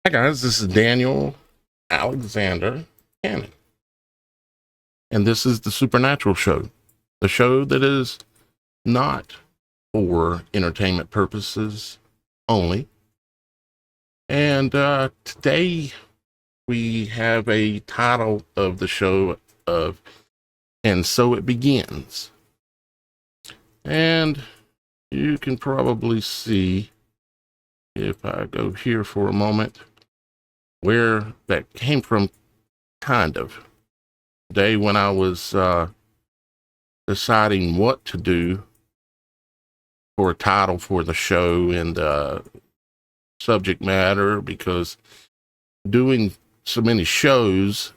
Hi guys, this is Daniel Alexander Cannon, and this is the Supernatural Show, the show that is not for entertainment purposes only. And today we have a title of the show of "And So It Begins," and you can probably see if I go here for a moment where that came from. Kind of day when I was deciding what to do for a title for the show and subject matter, because doing so many shows,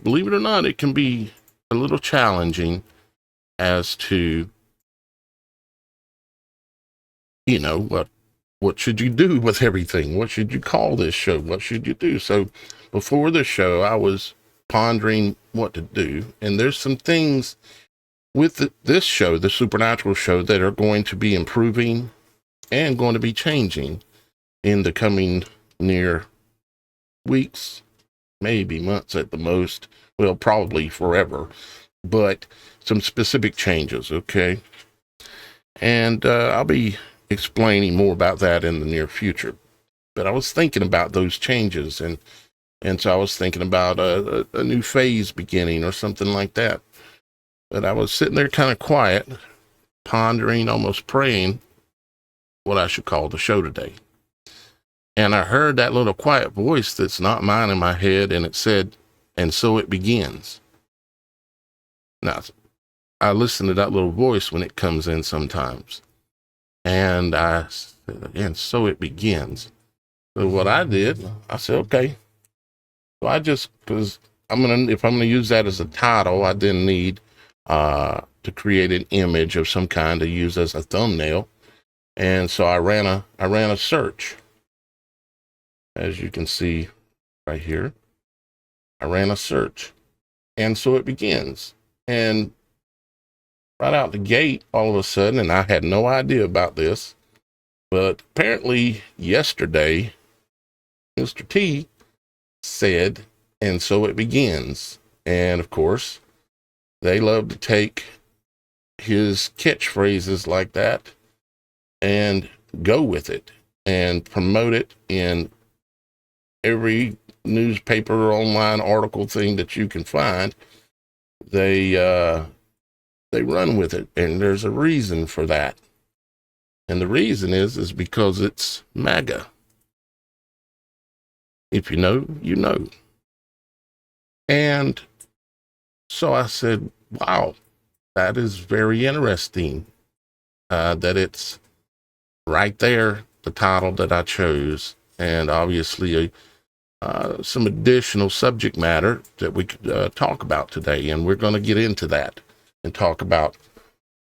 believe it or not, it can be a little challenging as to, what should you do with everything? What should you call this show? What should you do? So before the show, I was pondering what to do, and there's some things with this show, the Supernatural Show, that are going to be improving and going to be changing in the coming near weeks, maybe months at the most. Well, probably forever, but some specific changes, okay? And I'll be explaining more about that in the near future. But I was thinking about those changes, and so I was thinking about a new phase beginning or something like that. But I was sitting there kind of quiet, pondering, almost praying what I should call the show today. And I heard that little quiet voice that's not mine in my head, and it said, "And so it begins." Now, I listen to that little voice when it comes in sometimes. And I said, "And so it begins." So what I did, I said, okay. So because if I'm gonna use that as a title, I then need to create an image of some kind to use as a thumbnail. And so I ran a search. As you can see right here, I ran a search. And so it begins. And right out the gate, all of a sudden, and I had no idea about this, but apparently yesterday, Mr. T said, "And so it begins." And of course, they love to take his catchphrases like that and go with it and promote it in every newspaper, online article thing that you can find. They run with it, and there's a reason for that. And the reason is because it's MAGA. If you know, you know. And so I said, wow, that is very interesting, that it's right there, the title that I chose, and obviously some additional subject matter that we could talk about today. And we're going to get into that and talk about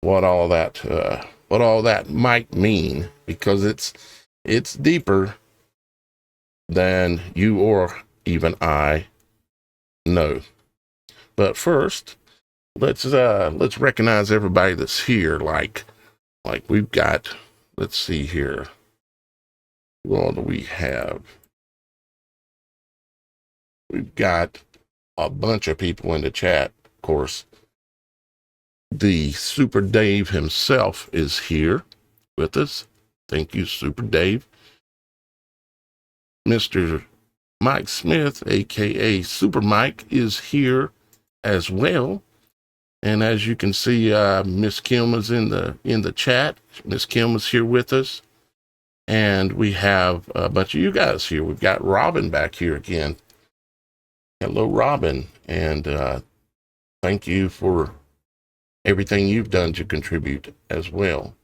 what all that might mean, because it's deeper than you or even I know. But first, let's recognize everybody that's here. Like we've got, let's see here, who all do we have? We've got a bunch of people in the chat. Of course, the Super Dave himself is here with us. Thank you, Super Dave. Mr. Mike Smith, aka Super Mike, is here as well. And as you can see, Miss Kim is in the chat. Miss Kim is here with us. And we have a bunch of you guys here. We've got Robin back here again. Hello, Robin. And thank you for everything you've done to contribute as well.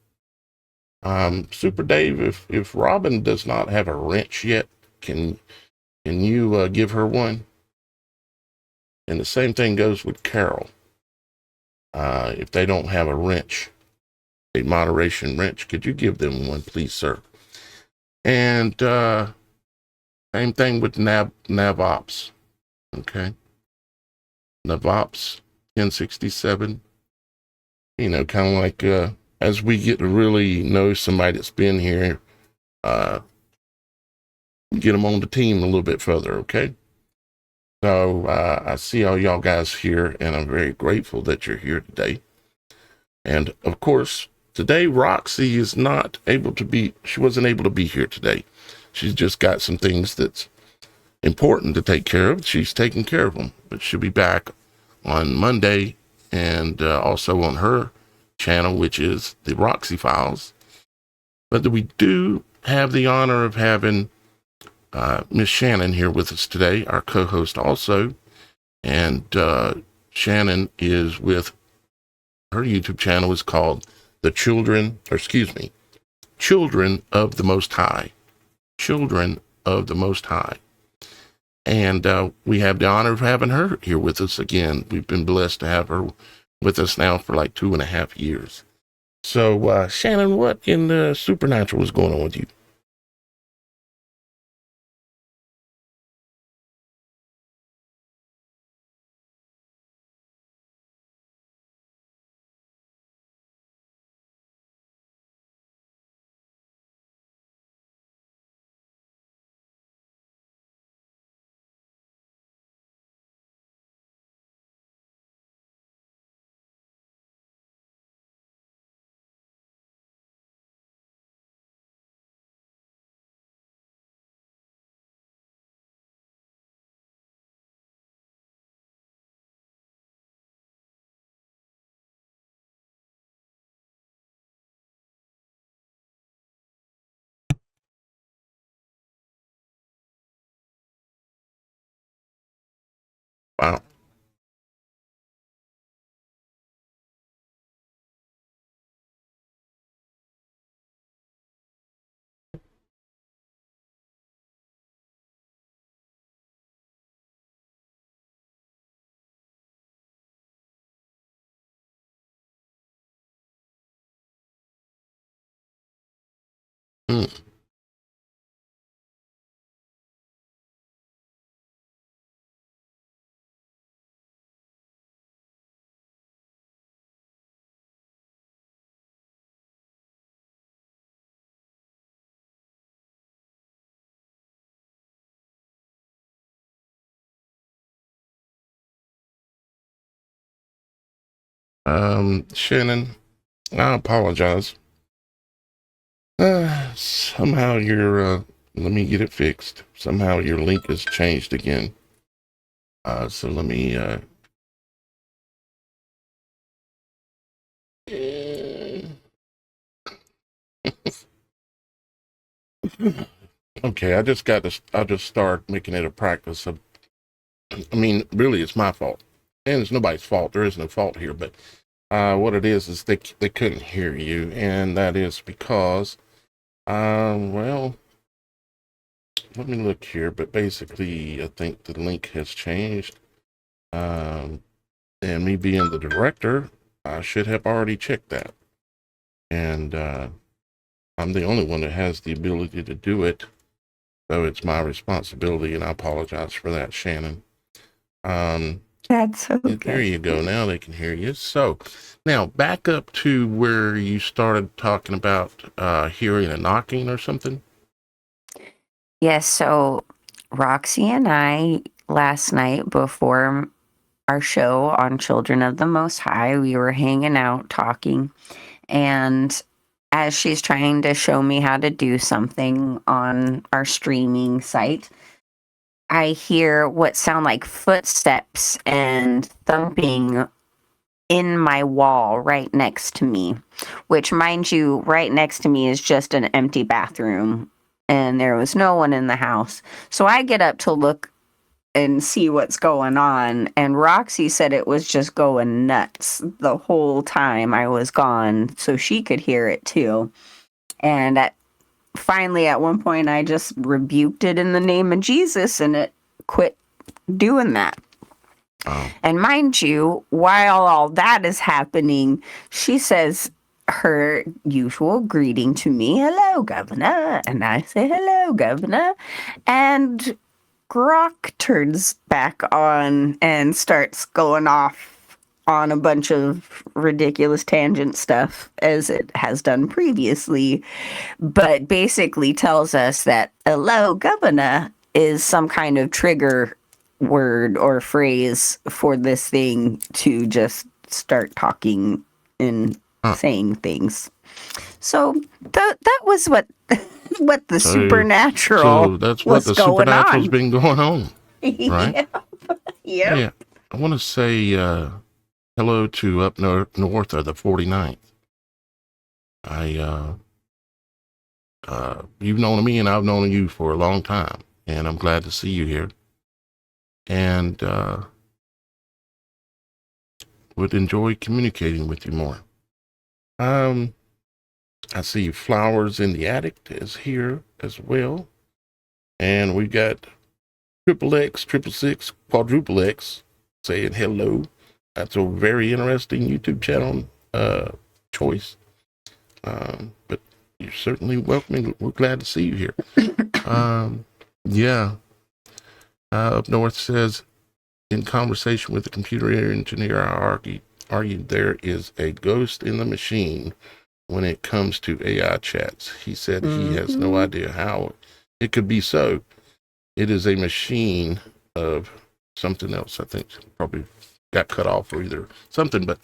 Super Dave, if Robin does not have a wrench yet, can you give her one? And the same thing goes with Carol. If they don't have a wrench, a moderation wrench, could you give them one, please, sir? And same thing with NavOps. Okay. NavOps 1067. Kind of like as we get to really know somebody that's been here, get them on the team a little bit further, okay? So I see all y'all guys here, and I'm very grateful that you're here today. And of course, today Roxy is not able to be, she wasn't able to be here today. She's just got some things that's important to take care of. She's taking care of them, but she'll be back on Monday, and also on her channel, which is the Roxy Files. But we do have the honor of having Miss Shannon here with us today, our co-host also. And Shannon is with, her YouTube channel is called Children of the Most High. Children of the Most High. And we have the honor of having her here with us again. We've been blessed to have her with us now for like 2.5 years. So, Shannon, what in the supernatural is going on with you? Wow. Mm. Shannon, I apologize. Somehow let me get it fixed. Somehow your link has changed again. So let me, okay, I'll just start making it a practice of, I mean, really it's my fault. And it's nobody's fault. There is no fault here, but what it is they couldn't hear you, and that is because, well, let me look here, but basically, I think the link has changed. Um, and me being the director, I should have already checked that. And I'm the only one that has the ability to do it, so it's my responsibility, and I apologize for that, Shannon. That's okay. There you go. Now they can hear you. So now back up to where you started talking about hearing a knocking or something. Yes, so Roxy and I, last night before our show on Children of the Most High, we were hanging out talking. And as she's trying to show me how to do something on our streaming site, I hear what sound like footsteps and thumping in my wall right next to me, which, mind you, right next to me is just an empty bathroom and there was no one in the house. So I get up to look and see what's going on, and Roxy said it was just going nuts the whole time I was gone, so she could hear it too. And finally, at one point, I just rebuked it in the name of Jesus, and it quit doing that. Oh. And mind you, while all that is happening, she says her usual greeting to me, "Hello, Governor." And I say, "Hello, Governor." And Grok turns back on and starts going off on a bunch of ridiculous tangent stuff as it has done previously, but basically tells us that "hello, governor" is some kind of trigger word or phrase for this thing to just start talking and Huh. saying things. So that was what what the So supernatural that's what was the going supernatural's on. been going on, right? Yep. Yep. Hey, I want to say hello to up north of the 49th. You've known me and I've known you for a long time, and I'm glad to see you here. And would enjoy communicating with you more. I see Flowers in the Attic is here as well. And we got Triple X, Triple Six, Quadruple X saying hello. That's a very interesting YouTube channel choice. But you're certainly welcome. We're glad to see you here. Yeah. Up north says, in conversation with the computer engineer, I argued there is a ghost in the machine when it comes to AI chats. He said he has no idea how it could be so. It is a machine of something else. I think probably got cut off or either something, but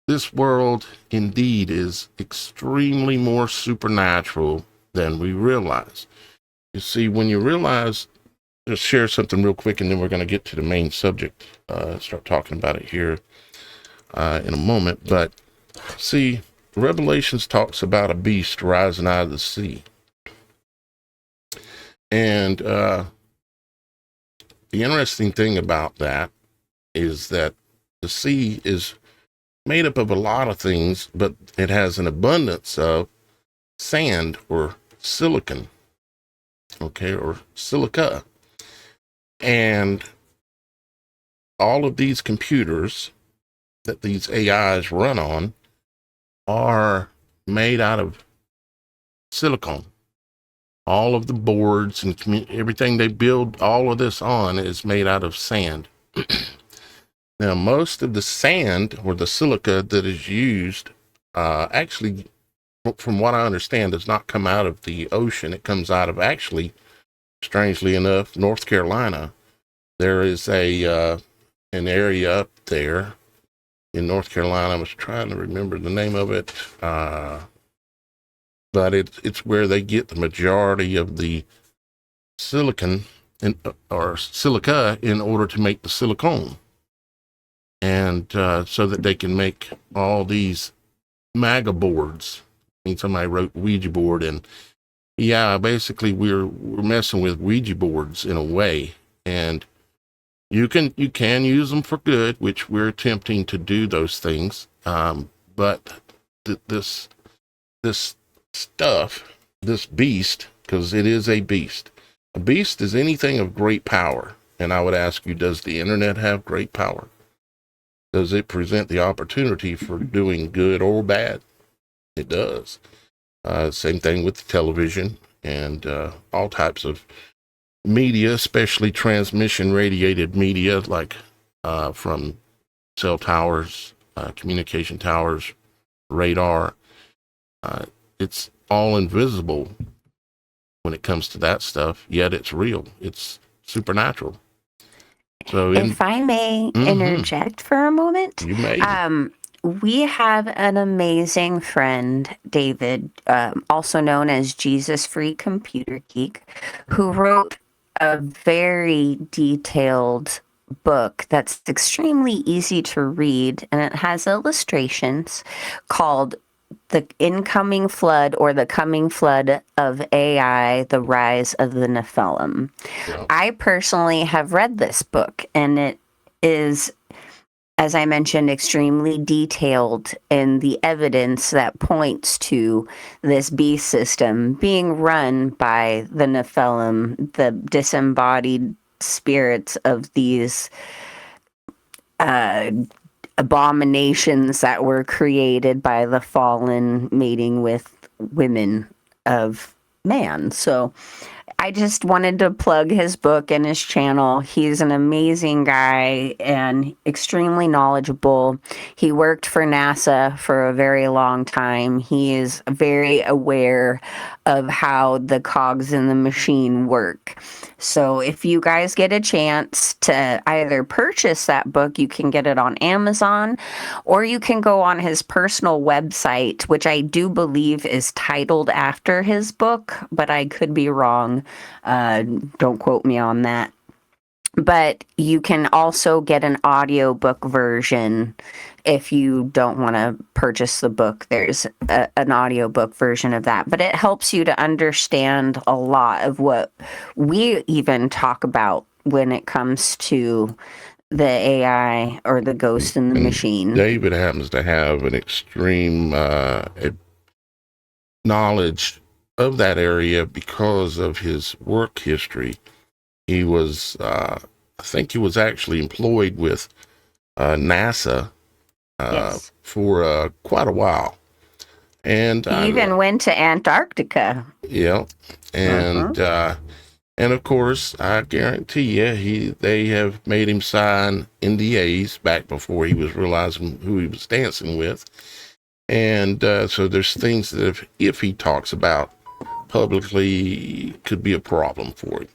this world indeed is extremely more supernatural than we realize. You see, when you realize, just share something real quick and then we're going to get to the main subject, start talking about it here in a moment. But see, Revelations talks about a beast rising out of the sea. And the interesting thing about that is that the sea is made up of a lot of things, but it has an abundance of sand or silicon, okay, or silica. And all of these computers that these AIs run on are made out of silicone. All of the boards and everything they build all of this on is made out of sand. Now, most of the sand or the silica that is used actually, from what I understand, does not come out of the ocean. It comes out of, actually, strangely enough, North Carolina. There is an area up there in North Carolina. I was trying to remember the name of it, but it's where they get the majority of the silicon or silica in order to make the silicone. And so that they can make all these MAGA boards. I mean, somebody wrote Ouija board, and yeah, basically we're messing with Ouija boards in a way, and you can use them for good, which we're attempting to do those things. But this stuff, this beast, because it is a beast. A beast is anything of great power. And I would ask you, does the internet have great power? Does it present the opportunity for doing good or bad? It does. Same thing with the television and all types of media, especially transmission radiated media, like from cell towers, communication towers, radar. It's all invisible when it comes to that stuff, yet it's real. It's supernatural. So if I may interject for a moment, you may. We have an amazing friend, David, also known as Jesus Free Computer Geek, who wrote a very detailed book that's extremely easy to read, and it has illustrations called The Incoming Flood or The Coming Flood of AI, The Rise of the Nephilim. Yeah. I personally have read this book, and it is, as I mentioned, extremely detailed in the evidence that points to this beast system being run by the Nephilim, the disembodied spirits of these abominations that were created by the fallen mating with women of man. So I just wanted to plug his book and his channel. He's an amazing guy and extremely knowledgeable. He worked for NASA for a very long time. He is very aware of how the cogs in the machine work. So if you guys get a chance to either purchase that book, you can get it on Amazon, or you can go on his personal website, which I do believe is titled after his book, but I could be wrong. Don't quote me on that. But you can also get an audiobook version if you don't want to purchase the book. There's an audiobook version of that. But it helps you to understand a lot of what we even talk about when it comes to the AI or the ghost in the machine. David happens to have an extreme knowledge of that area because of his work history. He was, I think he was actually employed with NASA Yes. for quite a while. And He even went to Antarctica. Yeah. And of course, I guarantee you, they have made him sign NDAs back before he was realizing who he was dancing with. And so there's things that if he talks about publicly could be a problem for him.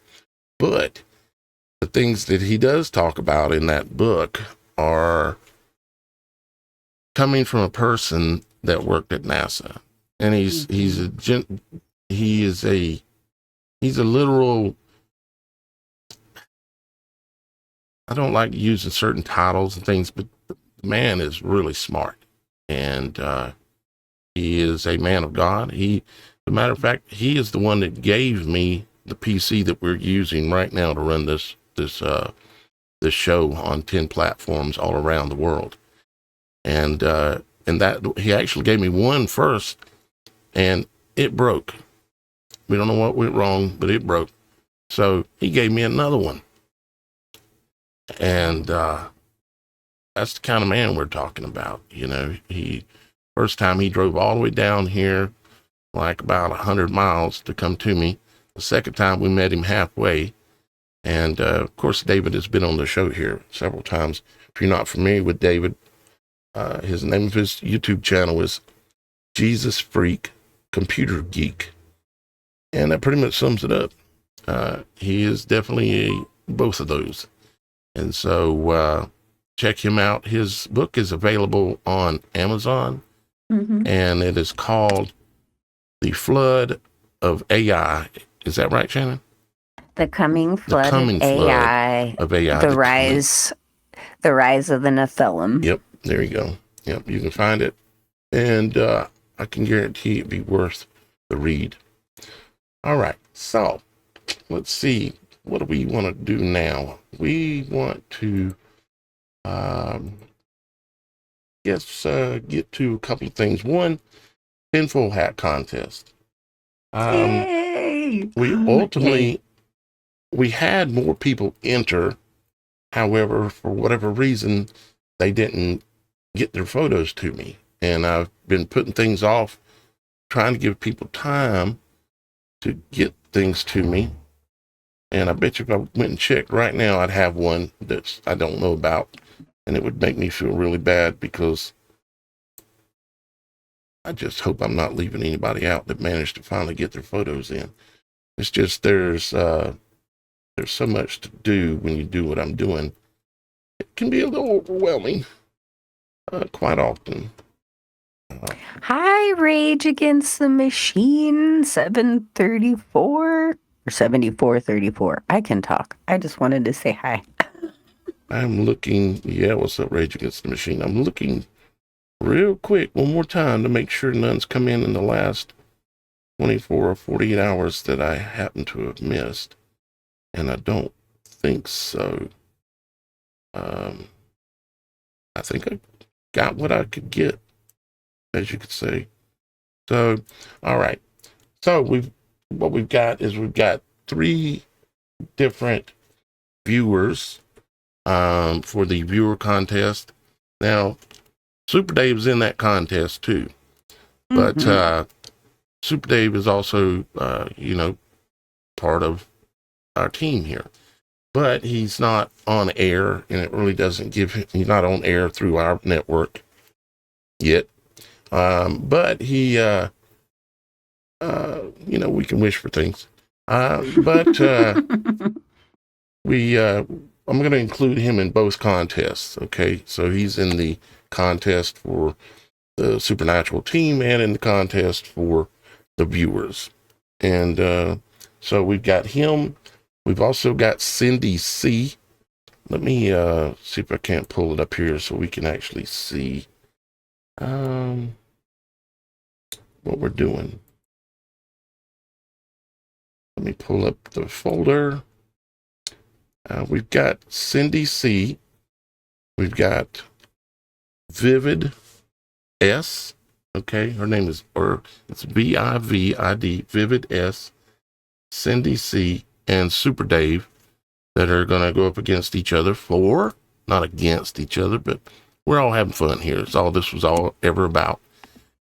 But the things that he does talk about in that book are coming from a person that worked at NASA. And he's a literal, I don't like using certain titles and things, but the man is really smart. And he is a man of God. As a matter of fact, he is the one that gave me the PC that we're using right now to run this show on 10 platforms all around the world. And that he actually gave me one first, and it broke. We don't know what went wrong, but it broke. So he gave me another one. And that's the kind of man we're talking about. You know, first time he drove all the way down here, like about 100 miles to come to me. The second time we met him halfway. And of course, David has been on the show here several times. If you're not familiar with David, his name of his YouTube channel is Jesus Freak Computer Geek. And that pretty much sums it up. He is definitely both of those. And so check him out. His book is available on Amazon, and it is called The Flood of AI. Is that right, Shannon? The Coming Flood of AI. The rise of the Nephilim. Yep, there you go. Yep, you can find it. And I can guarantee it'd be worth the read. All right, so let's see. What do we want to do now? We want to, get to a couple of things. One, tinfoil hat contest. Yay! We had more people enter. However, for whatever reason, they didn't get their photos to me. And I've been putting things off, trying to give people time to get things to me. And I bet you if I went and checked right now, I'd have one that I don't know about. And it would make me feel really bad because I just hope I'm not leaving anybody out that managed to finally get their photos in. It's just there's so much to do when you do what I'm doing. It can be a little overwhelming quite often. Hi, Rage Against the Machine 734 or 7434. I can talk. I just wanted to say hi. I'm looking. Yeah, what's up, Rage Against the Machine? I'm looking real quick one more time to make sure none's come in the last 24 or 48 hours that I happen to have missed. And I don't think so. I think I got what I could get, as you could say. So, all right. So we've got 3 different viewers for the viewer contest. Now, Super Dave's in that contest too, but Super Dave is also part of our team here. But he's not on air, and it really doesn't give him, he's not on air through our network yet. But he, we can wish for things. But I'm going to include him in both contests. Okay. So he's in the contest for the Supernatural team and in the contest for the viewers. And so we've got him. We've also got Cindy C. Let me see if I can't pull it up here so we can actually see what we're doing. Let me pull up the folder. We've got Cindy C. We've got Vivid S. Okay, her name is, or it's VIVID, Vivid S, Cindy C, and Super Dave that are going to go up against each other not against each other, but we're all having fun here. It's all this was all ever about.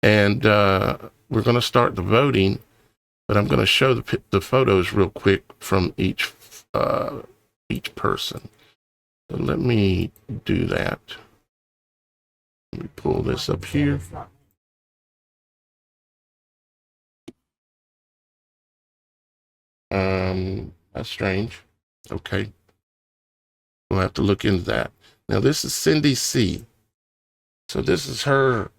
And we're going to start the voting, but I'm going to show the photos real quick from each person. So let me do that. Let me pull this up here. That's strange. Okay. We'll have to look into that. Now, this is Cindy C. So this is her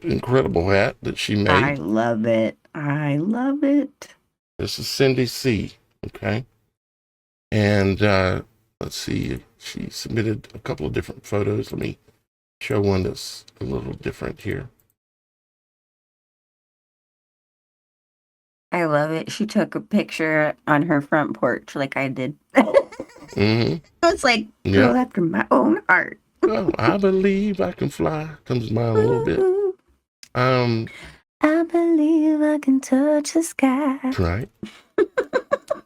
incredible hat that she made. I love it. I love it. This is Cindy C. Okay. And let's see. She submitted a couple of different photos. Let me show one that's a little different here. I love it. She took a picture on her front porch like I did. I was like, girl after my own heart. Oh, I believe I can fly. Comes to mind a little bit. I believe I can touch the sky. That's right.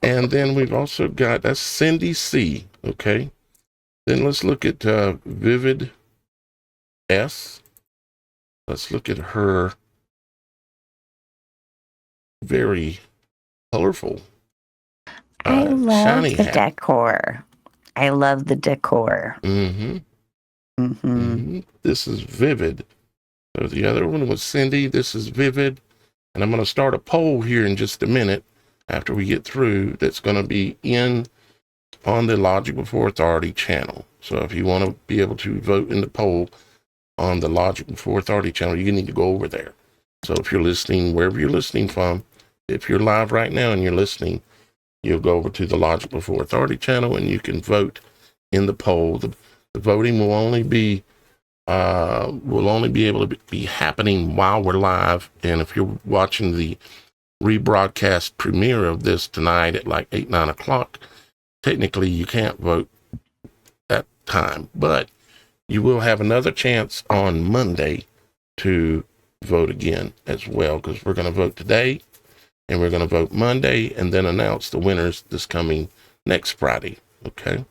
And then we've also got, that's Cindy C. Okay. Then let's look at Vivid S. Let's look at her very colorful I love shiny the hat. decor. I love the decor. This is Vivid. So the other one was Cindy. This is Vivid. And I'm going to start a poll here in just a minute after we get through that's going to be on the Logic Before Authority channel. So if you want to be able to vote in the poll on the Logic Before Authority channel, you need to go over there. So if you're listening, wherever you're listening from, if you're live right now and you're listening, you'll go over to the Logic Before Authority channel and you can vote in the poll. The voting will only be able to be happening while we're live. And if you're watching the rebroadcast premiere of this tonight at like 8, 9 o'clock, technically you can't vote that time, but you will have another chance on Monday to vote again as well, because we're going to vote today and we're going to vote Monday and then announce the winners this coming next Friday. Okay.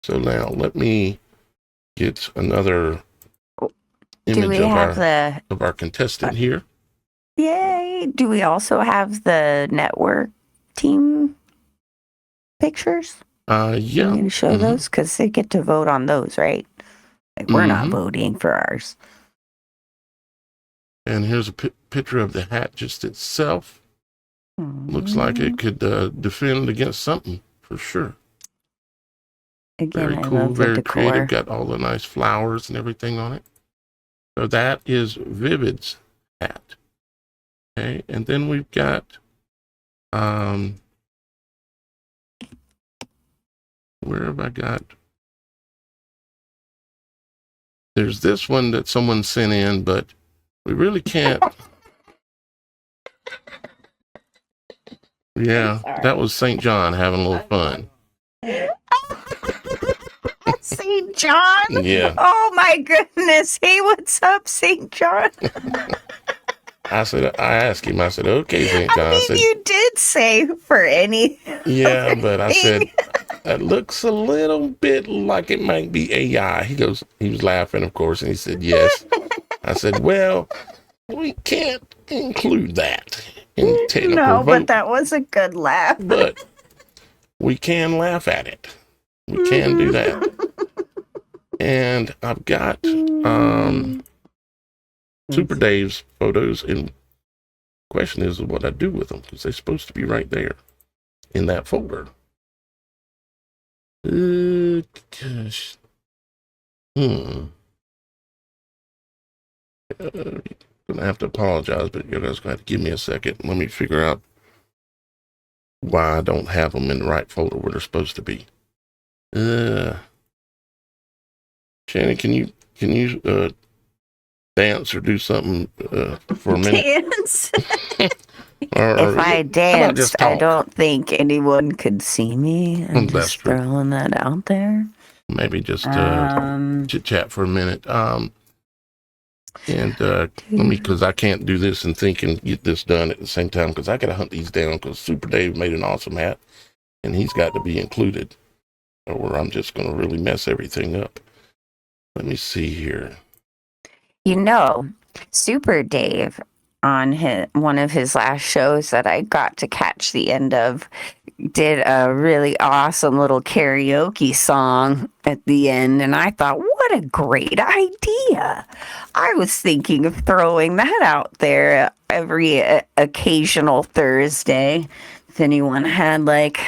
So now let me get another image of our contestant here. Yay. Do we also have the network team pictures? Yeah. You're going to show those? Because they get to vote on those, right? Like, we're not voting for ours. And here's a picture of the hat just itself. Looks like it could defend against something for sure. Again, very cool, very creative. Got all the nice flowers and everything on it. So that is Vivid's hat. Okay, and then we've got where have I got? There's this one that someone sent in, but we really can't. Yeah, that was St. John having a little fun. St. John? Yeah. Oh my goodness. Hey, what's up, St. John? I asked him, I said, okay, St. John. I mean, you did say for any. Yeah, but I said, that looks a little bit like it might be AI. He was laughing, of course, and he said, yes. I said, well, We can't include that in technical No, but vote, that was a good laugh. but we can laugh at it. We can do that. And I've got Super Dave's photos, and question is what I do with them, because they're supposed to be right there in that folder. Gosh. Gonna have to apologize, but you guys gonna have to give me a second. Let me figure out why I don't have them in the right folder where they're supposed to be. Shannon, can you dance or do something for a minute? Dance. Or If I how about just danced, I talk? don't think anyone could see me. I'm That's just true. throwing that out there. Maybe just chit chat for a minute. And let me, because I can't do this and think and get this done at the same time, because I got to hunt these down, because Super Dave made an awesome hat and he's got to be included, or I'm just going to really mess everything up. Let me see here. You know, Super Dave on one of his last shows that I got to catch the end of did a really awesome little karaoke song at the end, and I thought, what a great idea. I was thinking of throwing that out there every occasional Thursday. If anyone had like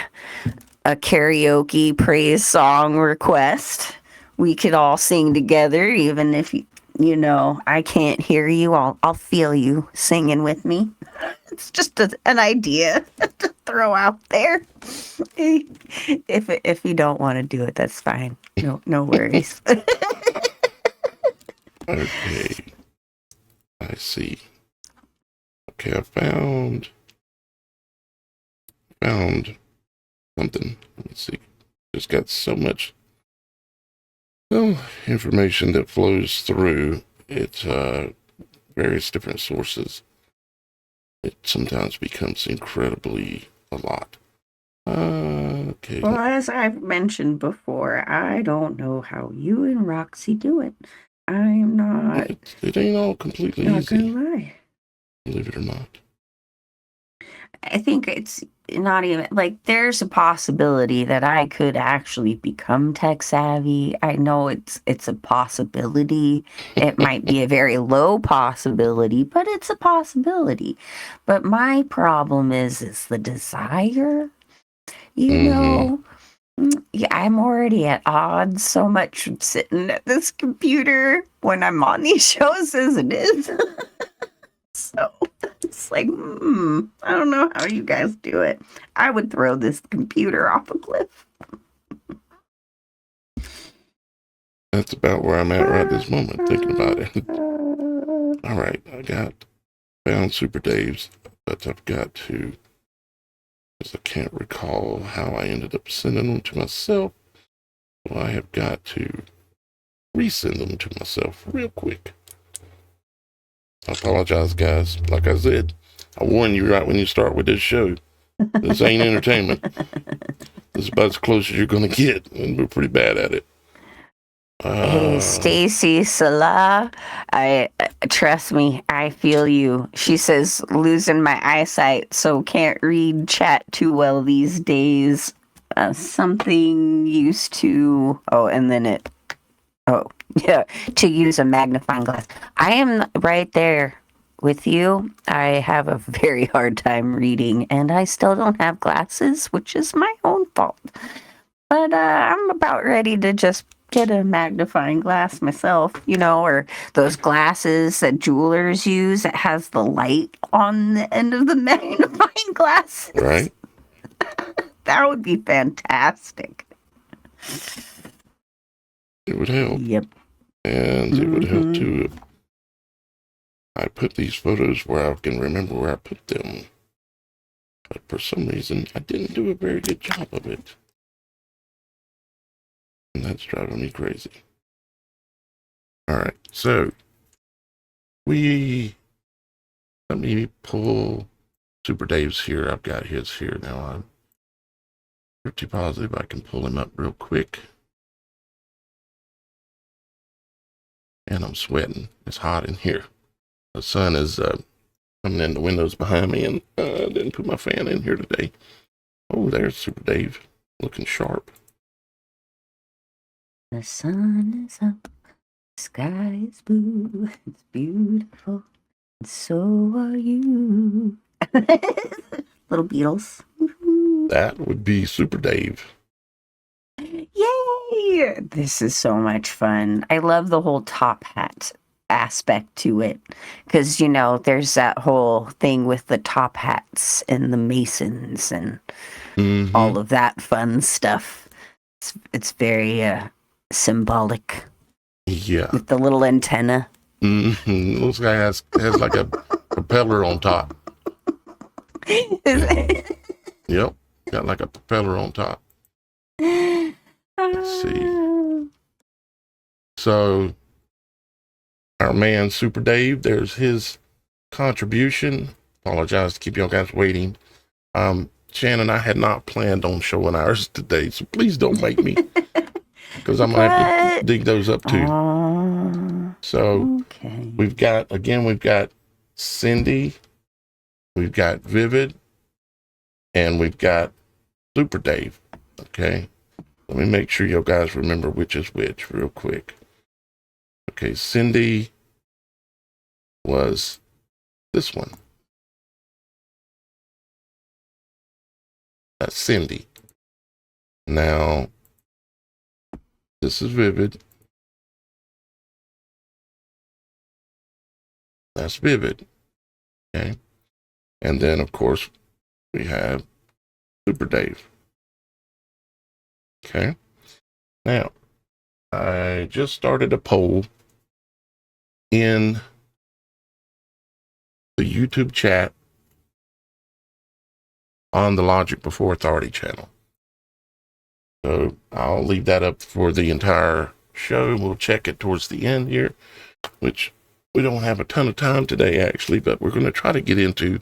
a karaoke praise song request, we could all sing together, even if you know I can't hear you. I'll feel you singing with me. It's just an idea to throw out there. If you don't want to do it, that's fine. No worries. Okay, I see. Okay, I found something. Let me see. Just got so much information that flows through. It's various different sources. It sometimes becomes incredibly a lot. Okay. Well, as I've mentioned before, I don't know how you and Roxy do it. I'm not. It ain't all completely Not easy, gonna lie. believe it or not. I think it's not even like there's a possibility that I could actually become tech savvy. I know it's a possibility. It might be a very low possibility, but it's a possibility. But my problem is the desire, you know. Yeah, I'm already at odds so much sitting at this computer when I'm on these shows as it is. So it's like, I don't know how you guys do it. I would throw this computer off a cliff. That's about where I'm at right this moment, thinking about it. All right, found Super Dave's, but I've got to, because I can't recall how I ended up sending them to myself. So I have got to resend them to myself real quick. I apologize, guys. Like I said, I warn you right when you start with this show. This ain't entertainment. This is about as close as you're going to get, and we're pretty bad at it. Hey, Stacy Salah, I trust me, I feel you. She says losing my eyesight, so can't read chat too well these days. Something used to. Oh, and then it. Oh, yeah, to use a magnifying glass. I am right there with you. I have a very hard time reading, and I still don't have glasses, which is my own fault. But I'm about ready to just get a magnifying glass myself, or those glasses that jewelers use that has the light on the end of the magnifying glass. Right. That would be fantastic. It would help. Yep. And it would help too if I put these photos where I can remember where I put them. But for some reason, I didn't do a very good job of it. And that's driving me crazy. All right, so let me pull Super Dave's here. I've got his here now. I'm pretty positive I can pull him up real quick. And I'm sweating. It's hot in here. The sun is coming in the windows behind me, and I didn't put my fan in here today. Oh, there's Super Dave, looking sharp. The sun is up, the sky is blue, it's beautiful, and so are you. Little Beatles. That would be Super Dave. Yay! This is so much fun. I love the whole top hat aspect to it because, there's that whole thing with the top hats and the Masons and all of that fun stuff. It's very symbolic. Yeah. With the little antenna. This guy has like a propeller on top. Yep. Got like a propeller on top. Let's see. So our man Super Dave, there's his contribution. Apologize to keep y'all guys waiting. Shannon, I had not planned on showing ours today, so please don't make me, because I'm gonna have to dig those up too. So okay. we've got Cindy, we've got Vivid, and we've got Super Dave. Okay, let me make sure you guys remember which is which real quick. Okay, Cindy was this one. That's Cindy. Now, this is Vivid. That's Vivid. Okay. And then, of course, we have Super Dave. Okay. Now, I just started a poll in the YouTube chat on the Logic Before Authority channel. So I'll leave that up for the entire show. We'll check it towards the end here, which we don't have a ton of time today, actually, but we're going to try to get into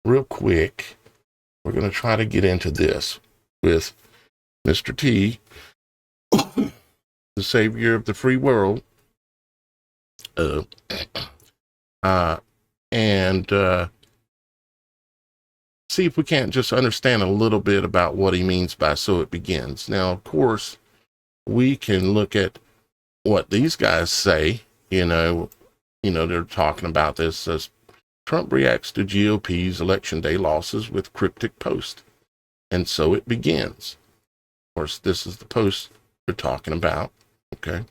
real quick. We're going to try to get into this with Mr. T, the savior of the free world, and see if we can't just understand a little bit about what he means by "so it begins." Now, of course, we can look at what these guys say. They're talking about this as Trump reacts to GOP's election day losses with cryptic post, and so it begins. Of course, this is the post they're talking about. Okay,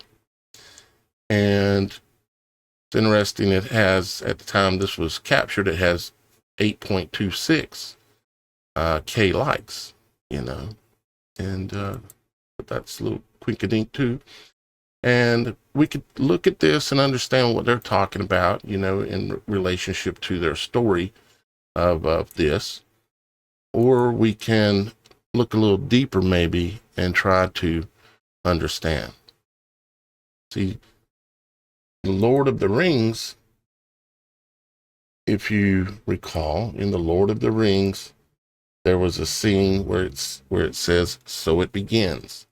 and it's interesting. It has, at the time this was captured, it has 8.26 K likes, and that's a little quinkadink too. And we could look at this and understand what they're talking about, in relationship to their story of this. Or we can look a little deeper maybe and try to understand. See, the Lord of the Rings, if you recall, in the Lord of the Rings, there was a scene where it says, "So it begins,"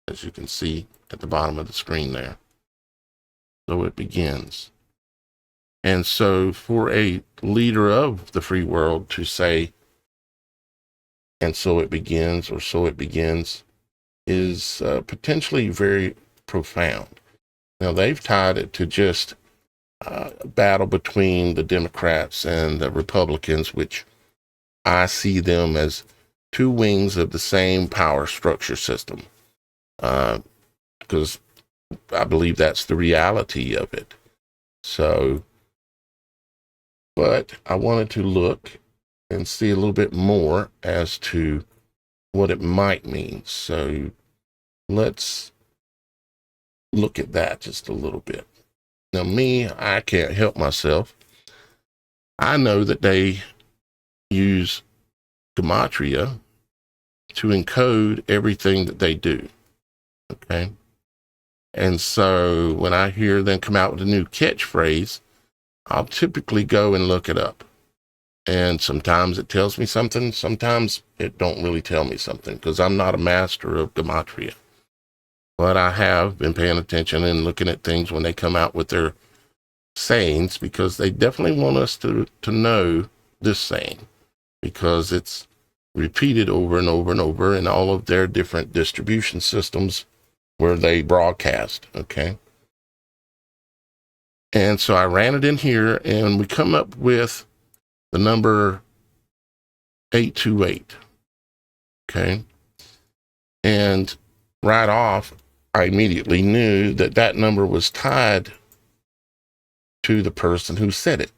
as you can see at the bottom of the screen there. So it begins. And so for a leader of the free world to say, "and so it begins," or "so it begins," is potentially very profound. Now, they've tied it to just a battle between the Democrats and the Republicans, which I see them as two wings of the same power structure system, because I believe that's the reality of it. So, but I wanted to look and see a little bit more as to what it might mean. So let's look at that just a little bit. Now, I can't help myself. I know that they use gematria to encode everything that they do. Okay. And so when I hear them come out with a new catchphrase, I'll typically go and look it up. And sometimes it tells me something. Sometimes it don't really tell me something, because I'm not a master of gematria. But I have been paying attention and looking at things when they come out with their sayings because they definitely want us to know this saying because it's repeated over and over and over in all of their different distribution systems where they broadcast. Okay. And so I ran it in here and we come up with the number 828. Okay. And right off, I immediately knew that that number was tied to the person who said it.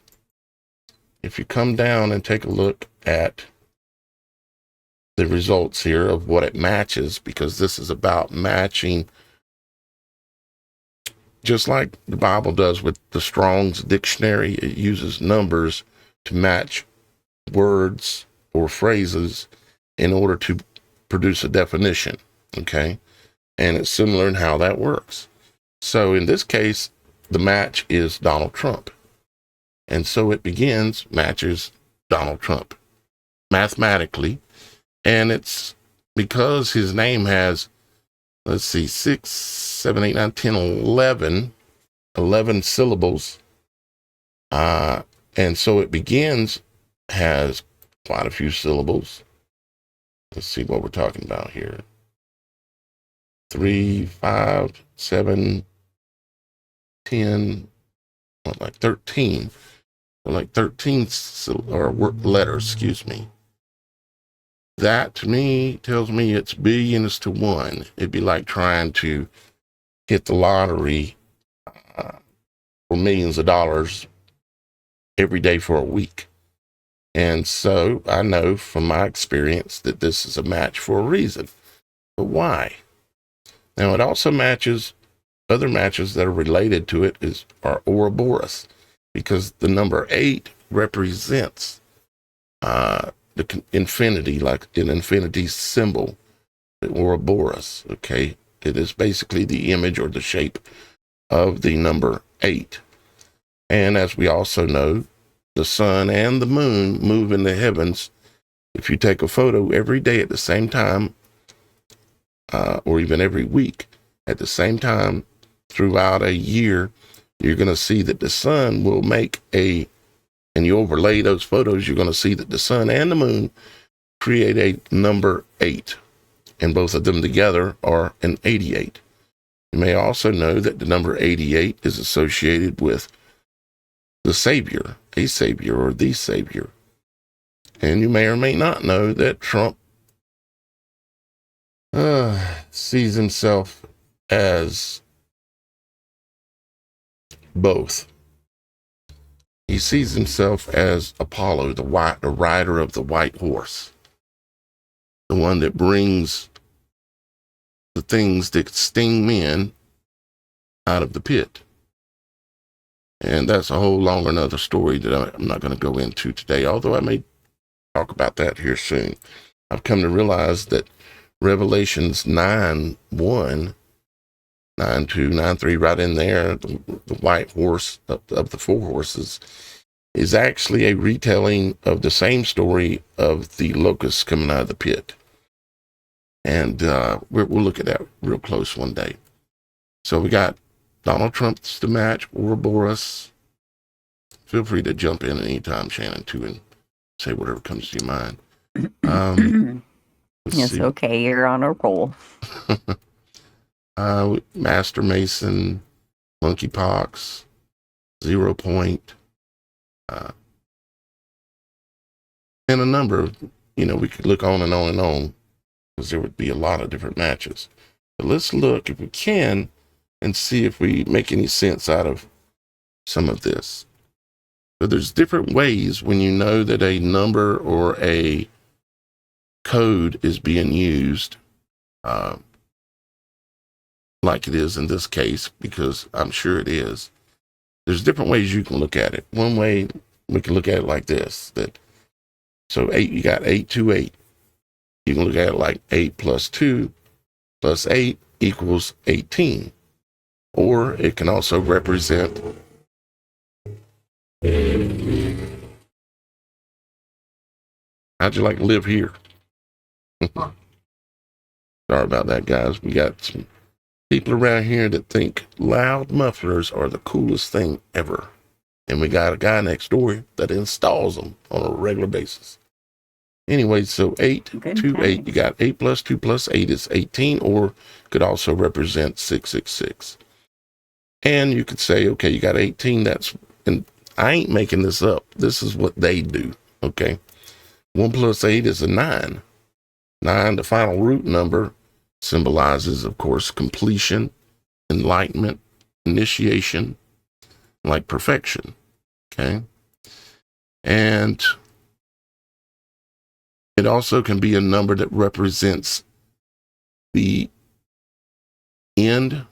If you come down and take a look at the results here of what it matches, because this is about matching, just like the Bible does with the Strong's dictionary, it uses numbers to match words or phrases in order to produce a definition. Okay. And it's similar in how that works. So in this case, the match is Donald Trump. And so it matches Donald Trump mathematically. And it's because his name has, let's see, 6, 7, 8, 9, 10, 11 syllables. And so it has quite a few syllables. Let's see what we're talking about here. 3, 5, 7, 10, like 13. Like 13 letters, excuse me. That to me tells me it's billions to one. It'd be like trying to hit the lottery for millions of dollars every day for a week. And so I know from my experience that this is a match for a reason. But why? Now it also matches other matches that are related to it are Ouroboros, because the number 8 represents the infinity, like an infinity symbol, the Ouroboros. Okay, it is basically the image or the shape of the number 8. And as we also know, the sun and the moon move in the heavens. If you take a photo every day at the same time, or even every week at the same time throughout a year, you're going to see that the sun will and you overlay those photos, you're going to see that the sun and the moon create a number 8, and both of them together are an 88. You may also know that the number 88 is associated with the Savior, a Savior, or the Savior. And you may or may not know that Trump sees himself as both. He sees himself as Apollo, the rider of the white horse, the one that brings the things that sting men out of the pit. And that's a whole long another story that I'm not going to go into today, although I may talk about that here soon. I've come to realize that Revelations 9:1, 9:2, 9:3, right in there, the white horse of the 4 horses, is actually a retelling of the same story of the locusts coming out of the pit. And we'll look at that real close one day. So we got Donald Trump's the match, Ouroboros. Feel free to jump in anytime, Shannon, too, and say whatever comes to your mind. It's okay. You're on a roll. Master Mason, Monkeypox, 0 Point, and a number of, we could look on and on and on, because there would be a lot of different matches. But let's look, if we can, and see if we make any sense out of some of this. So there's different ways when you know that a number or a code is being used, like it is in this case, because I'm sure it is. There's different ways you can look at it. One way, we can look at it like this, so 8, you got 828. You can look at it like 8 plus 2 plus 8 equals 18. Or it can also represent how'd you like to live here? Sorry about that, guys. We got some people around here that think loud mufflers are the coolest thing ever. And we got a guy next door that installs them on a regular basis. Anyway, so 8, Good 2, 8, times. you got 8 plus 2 plus 8 is 18, or could also represent 666. And you could say, okay, you got 18, and I ain't making this up. This is what they do, okay? 1 plus 8 is a 9. 9, the final root number, symbolizes, of course, completion, enlightenment, initiation, like perfection, okay? And it also can be a number that represents the end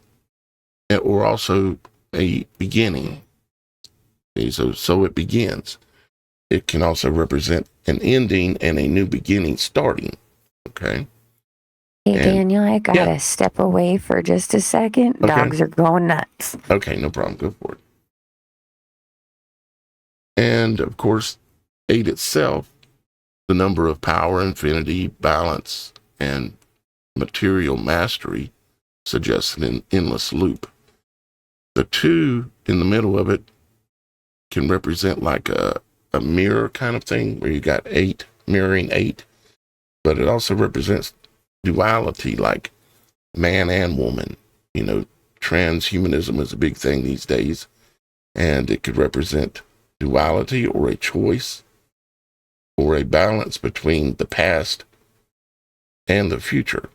or also a beginning. Okay, so it begins. It can also represent an ending and a new beginning starting, okay? Hey, And Daniel, I gotta step away for just a second. Okay. Dogs are going nuts. Okay, no problem. Go for it. And of course, 8 itself, the number of power, infinity, balance, and material mastery, suggests an endless loop. The 2 in the middle of it can represent like a mirror kind of thing, where you got 8 mirroring 8, but it also represents duality, like man and woman. You know, transhumanism is a big thing these days, and it could represent duality or a choice or a balance between the past and the future.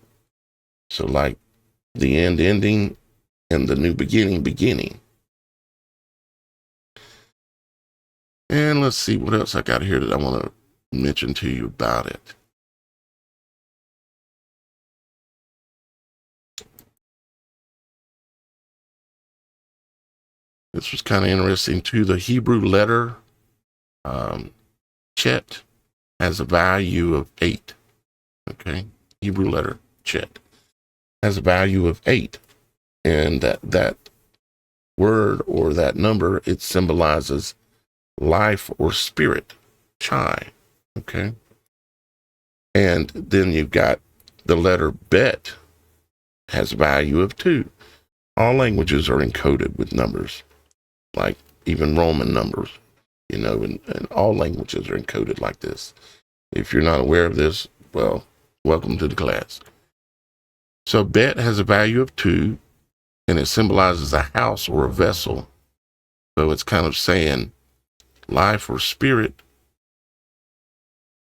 So like the end ending and the new beginning beginning. And let's see what else I got here that I want to mention to you about it. This was kind of interesting too. The Hebrew letter Chet has a value of 8. Okay, Hebrew letter Chet has a value of 8, and that word or that number, it symbolizes life or spirit, chai. Okay, and then you've got the letter Bet has a value of 2. All languages are encoded with numbers, like even Roman numbers, you know, and all languages are encoded like this. If you're not aware of this, well, welcome to the class. So Bet has a value of 2, and it symbolizes a house or a vessel. So it's kind of saying life or spirit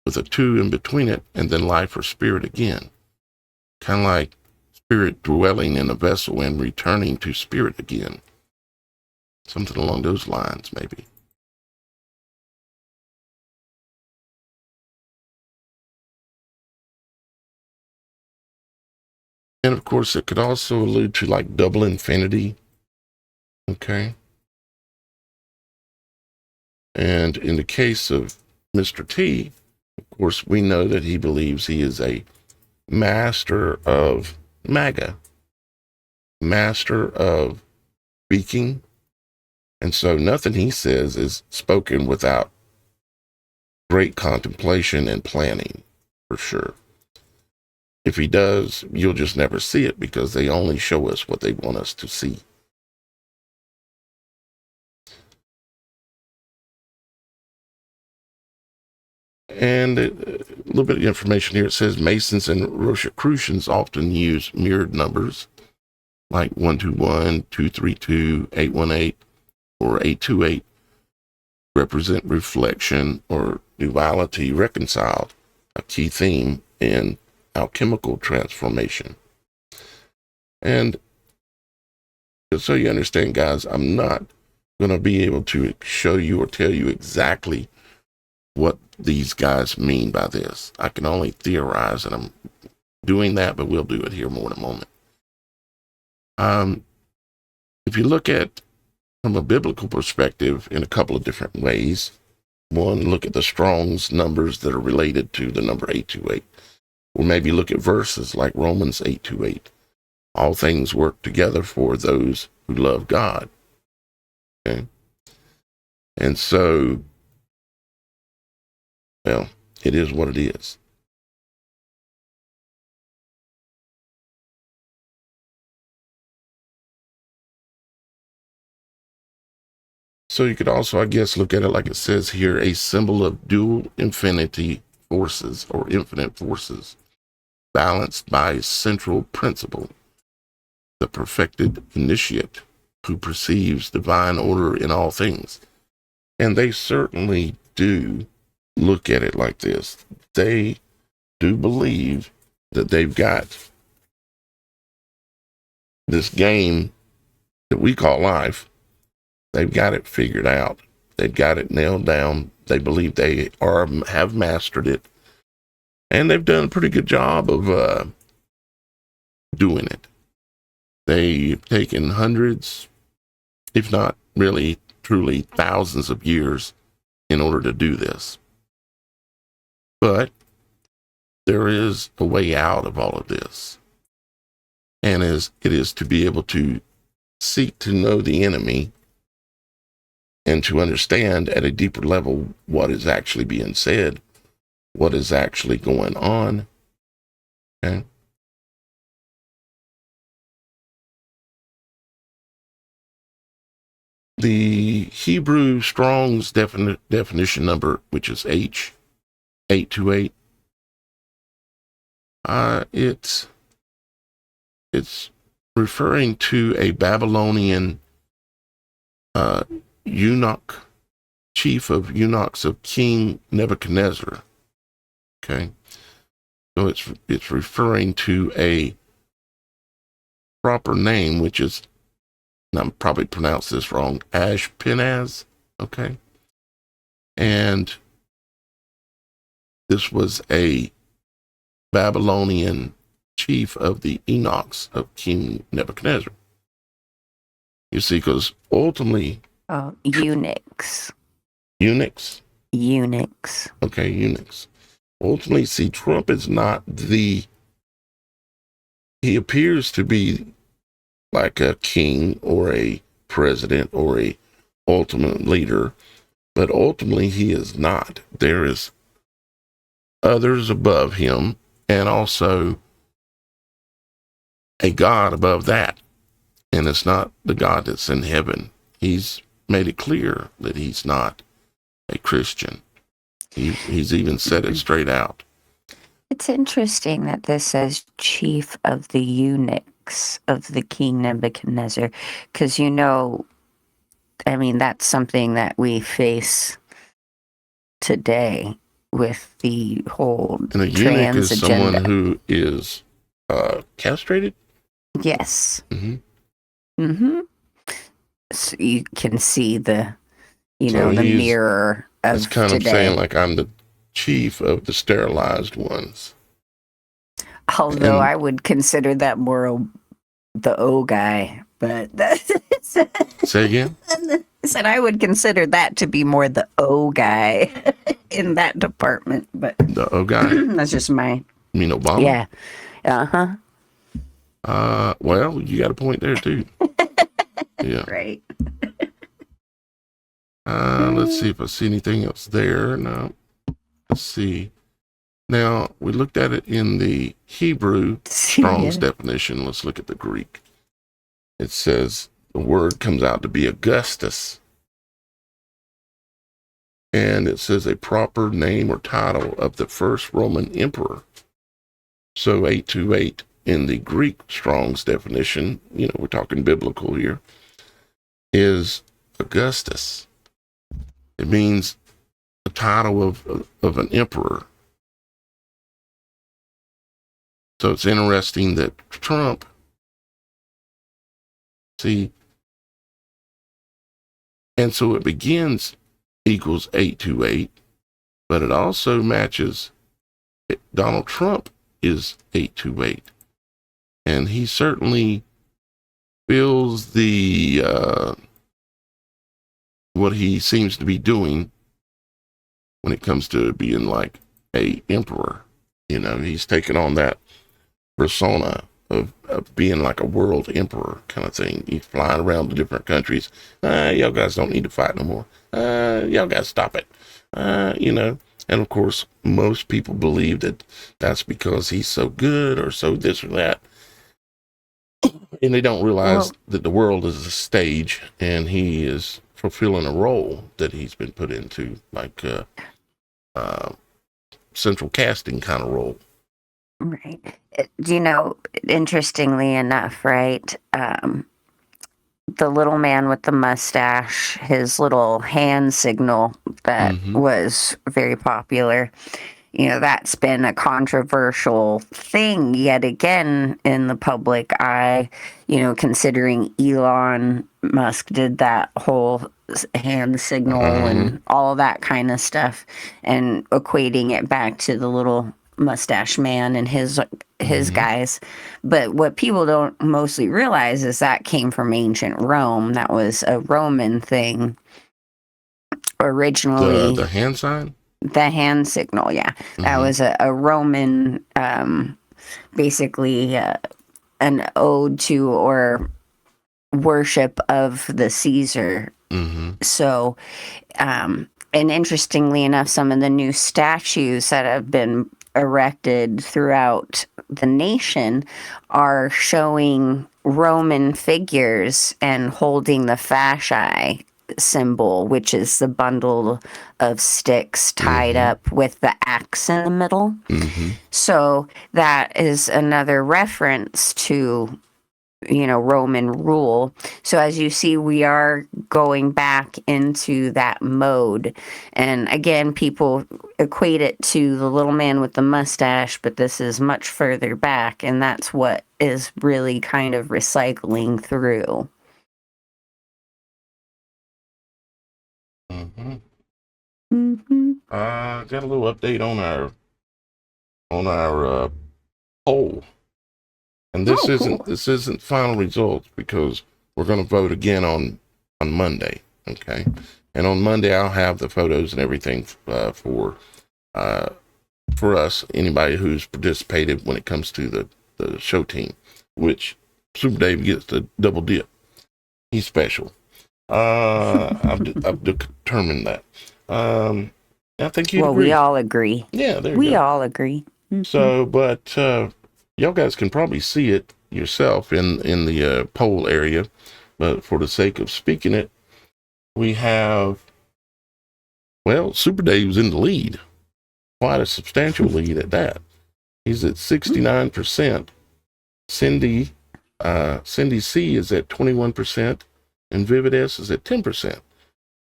with a 2 in between it, and then life or spirit again. Kind of like spirit dwelling in a vessel and returning to spirit again. Something along those lines, maybe. And of course, it could also allude to like double infinity. Okay. And in the case of Mr. T, of course, we know that he believes he is a master of MAGA, master of speaking. And so nothing he says is spoken without great contemplation and planning, for sure. If he does, you'll just never see it because they only show us what they want us to see. And a little bit of information here. It says Masons and Rosicrucians often use mirrored numbers like 121, 232, 818, or 828 represent reflection or duality reconciled, a key theme in alchemical transformation. And just so you understand, guys, I'm not going to be able to show you or tell you exactly what these guys mean by this. I can only theorize, and I'm doing that, but we'll do it here more in a moment. If you look at from a biblical perspective in a couple of different ways, one, look at the Strong's numbers that are related to the number 828, or maybe look at verses like Romans 828. All things work together for those who love God. Okay, and so, well, it is what it is. So you could also, I guess, look at it like it says here, a symbol of dual infinity forces or infinite forces, balanced by a central principle, the perfected initiate who perceives divine order in all things. And they certainly do look at it like this. They do believe that they've got this game that we call life. They've got it figured out. They've got it nailed down. They believe they have mastered it. And they've done a pretty good job of doing it. They've taken hundreds, if not really, truly thousands of years in order to do this. But there is a way out of all of this. And it is to be able to seek to know the enemy and to understand at a deeper level what is actually being said, what is actually going on. Okay? The Hebrew Strong's definition number, which is H828, it's referring to a Babylonian eunuch, chief of eunuchs of King Nebuchadnezzar. Okay, so it's referring to a proper name, which is, and I'm probably pronounced this wrong, Ashpenaz. Okay, and this was a Babylonian chief of the eunuchs of King Nebuchadnezzar. You see, because ultimately, eunuchs. Eunuchs. Eunuchs. Okay, eunuchs. Ultimately, see, Trump is not he appears to be like a king or a president or a ultimate leader, but ultimately he is not. There is others above him and also a God above that. And it's not the God that's in heaven. He's made it clear that he's not a Christian. He's even said it straight out. It's interesting that this says chief of the eunuchs of the King Nebuchadnezzar, because that's something that we face today with the whole and a eunuch is someone who is castrated? Yes. Mm-hmm. Mm-hmm. So you can see the mirror of it's kind today. Of saying like I'm the chief of the sterilized ones. Although I would consider that more the O guy, but say again? I said I would consider that to be more the O guy in that department, but the O guy. That's just my. You mean Obama? Yeah. Well, you got a point there too. Yeah. Right. Let's see if I see anything else there. No. Let's see. Now, we looked at it in the Hebrew Strong's definition. Let's look at the Greek. It says the word comes out to be Augustus. And it says a proper name or title of the first Roman emperor. So 828 in the Greek Strong's definition, we're talking biblical here, is Augustus. It means the title of an emperor. So it's interesting that Trump, see, and so it begins equals 828, but it also matches Donald Trump is 828. And he certainly feels what he seems to be doing when it comes to being like a emperor. He's taken on that persona of being like a world emperor kind of thing. He's flying around to different countries. Y'all guys don't need to fight no more. Y'all guys stop it. And of course, most people believe that that's because he's so good or so this or that. And they don't realize that the world is a stage and he is fulfilling a role that he's been put into, like central casting kind of role. Right. Interestingly enough, right? The little man with the mustache, his little hand signal that was very popular. That's been a controversial thing yet again in the public eye, considering Elon Musk did that whole hand signal and all that kind of stuff, and equating it back to the little mustache man and his guys. But what people don't mostly realize is that came from ancient Rome. That was a Roman thing originally. The hand sign? The hand signal, yeah. That was a Roman, basically an ode to or worship of the Caesar. So, and interestingly enough, some of the new statues that have been erected throughout the nation are showing Roman figures and holding the fasci symbol, which is the bundle of sticks tied up with the axe in the middle. So that is another reference to Roman rule. So as you see, we are going back into that mode. And again, people equate it to the little man with the mustache, but this is much further back, and that's what is really kind of recycling through. Got a little update on our poll. And this isn't final results, because we're going to vote again on Monday. Okay. And on Monday, I'll have the photos and everything for us, anybody who's participated when it comes to the show team, which Super Dave gets the double dip. He's special. I've determined that. I think you agree. We all agree. Yeah, we all agree. So, but y'all guys can probably see it yourself in the poll area, but for the sake of speaking it, we have, Super Dave's in the lead, quite a substantial lead at that. He's at 69%. Cindy C is at 21%, and Vivid S is at 10%.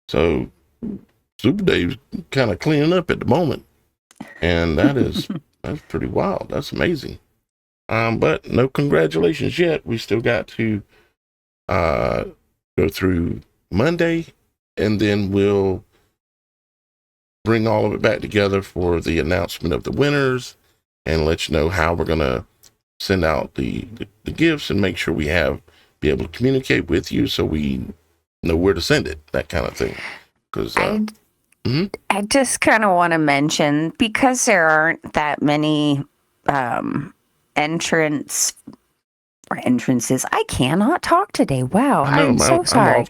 So Super Dave's kind of cleaning up at the moment, and that's pretty wild. That's amazing. But no congratulations yet. We still got to go through Monday, and then we'll bring all of it back together for the announcement of the winners and let you know how we're going to send out the gifts and make sure we be able to communicate with you so we know where to send it, that kind of thing. Because I just kind of want to mention, because there aren't that many entrances. I cannot talk today. Wow, I'm so sorry.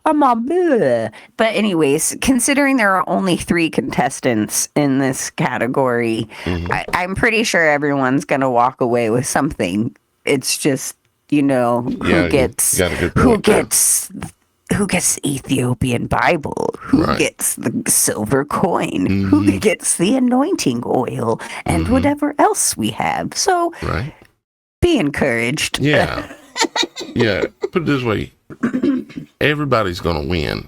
I'm all bleh. But anyways, considering there are only 3 contestants in this category, I'm pretty sure everyone's going to walk away with something. It's just, who gets the Ethiopian Bible, who gets the silver coin, who gets the anointing oil, and whatever else we have. So be encouraged. Yeah. Yeah. Put it this way. Everybody's going to win.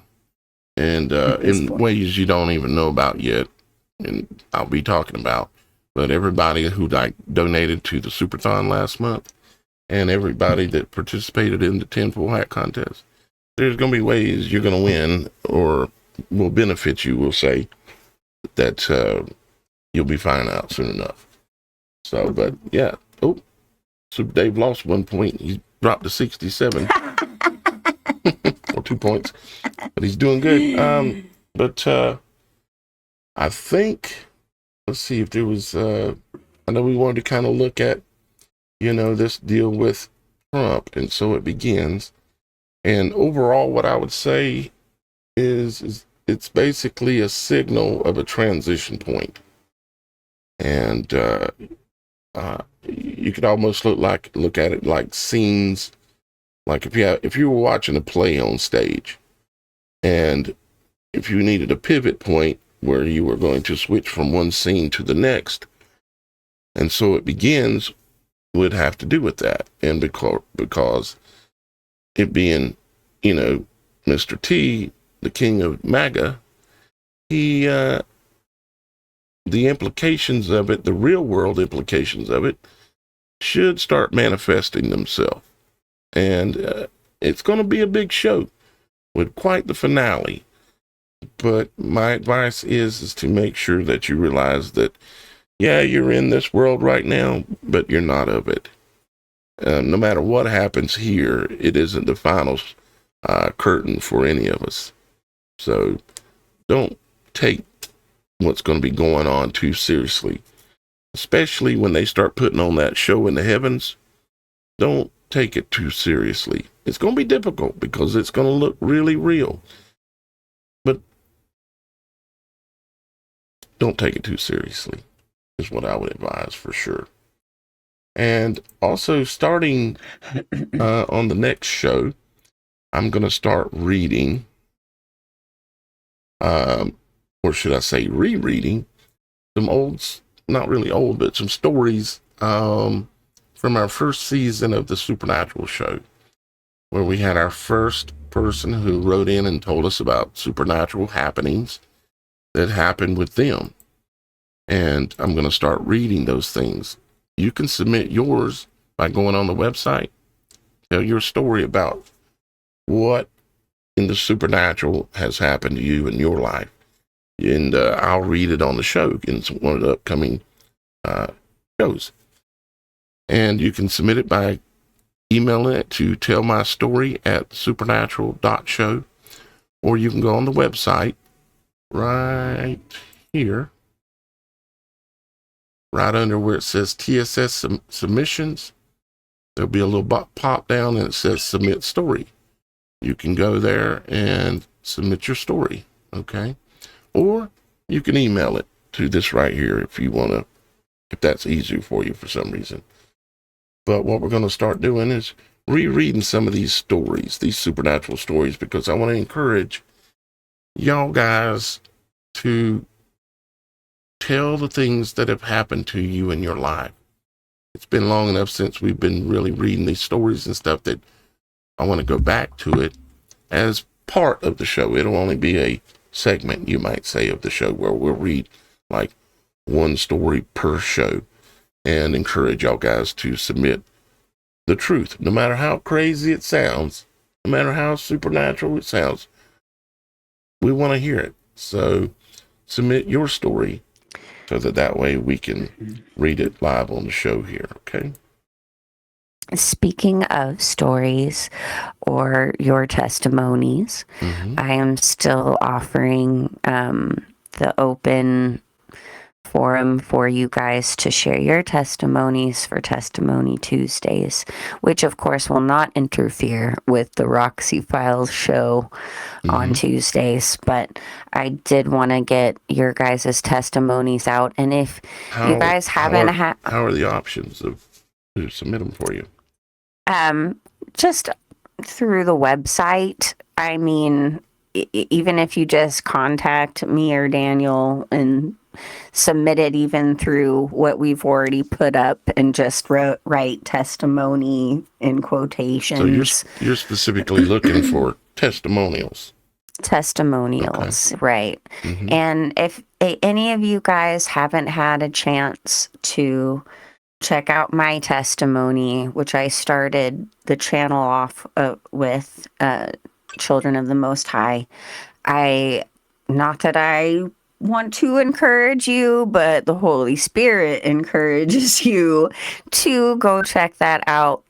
And in ways you don't even know about yet. And I'll be talking about. But everybody who donated to the Superthon last month, and everybody that participated in the tinfoil hat contest, there's going to be ways you're going to win or will benefit you, we'll say, that you'll be finding out soon enough. So, but yeah. Oh, Super Dave lost 1 point. He's dropped to 67. Or 2 points. But he's doing good. But I think, let's see if there was, I know we wanted to kind of look at, this deal with Trump. And so it begins. And overall, what I would say is it's basically a signal of a transition point. And you could almost look at it like scenes, like if you were watching a play on stage, And if you needed a pivot point where you were going to switch from one scene to the next, and so it begins, would have to do with that. And because it being, Mr. T, the king of MAGA, he, the implications of it, the real world implications of it, should start manifesting themselves. And it's going to be a big show with quite the finale. But my advice is to make sure that you realize that, yeah, you're in this world right now, but you're not of it. No matter what happens here, it isn't the final curtain for any of us. So don't take what's going to be going on too seriously, especially when they start putting on that show in the heavens. Don't take it too seriously. It's going to be difficult because it's going to look really real. But don't take it too seriously is what I would advise for sure. And also starting on the next show, I'm going to start reading, or should I say rereading, some old, not really old, but some stories from our first season of the Supernatural.Show, where we had our first person who wrote in and told us about supernatural happenings that happened with them. And I'm going to start reading those things. You can submit yours by going on the website. Tell your story about what in the supernatural has happened to you in your life. And I'll read it on the show in one of the upcoming shows. And you can submit it by emailing it to tellmystory@TheSupernatural.Show, or you can go on the website right here, right under where it says TSS submissions. There'll be a little pop down and it says submit story. You can go there and submit your story, okay? Or you can email it to this right here if you want to, if that's easier for you for some reason. But what we're going to start doing is rereading some of these stories, these supernatural stories, because I want to encourage y'all guys to tell the things that have happened to you in your life. It's been long enough since we've been really reading these stories and stuff that I want to go back to it as part of the show. It'll only be a segment, you might say, of the show where we'll read like one story per show and encourage y'all guys to submit the truth. No matter how crazy it sounds, no matter how supernatural it sounds, we want to hear it. So submit your story so that way we can read it live on the show here, okay? Speaking of stories or your testimonies, I am still offering the open forum for you guys to share your testimonies for Testimony Tuesdays, which of course will not interfere with the Roxy Files show on Tuesdays, but I did want to get your guys' testimonies out. And if you guys haven't how are the options to submit them for you? Just through the website. I mean, even if you just contact me or Daniel and submit it even through what we've already put up and just write testimony in quotations. So you're specifically looking for testimonials. Testimonials, okay. Right. And if any of you guys haven't had a chance to check out my testimony, which I started the channel off with Children of the Most High, not that I want to encourage you, but the Holy Spirit encourages you to go check that out,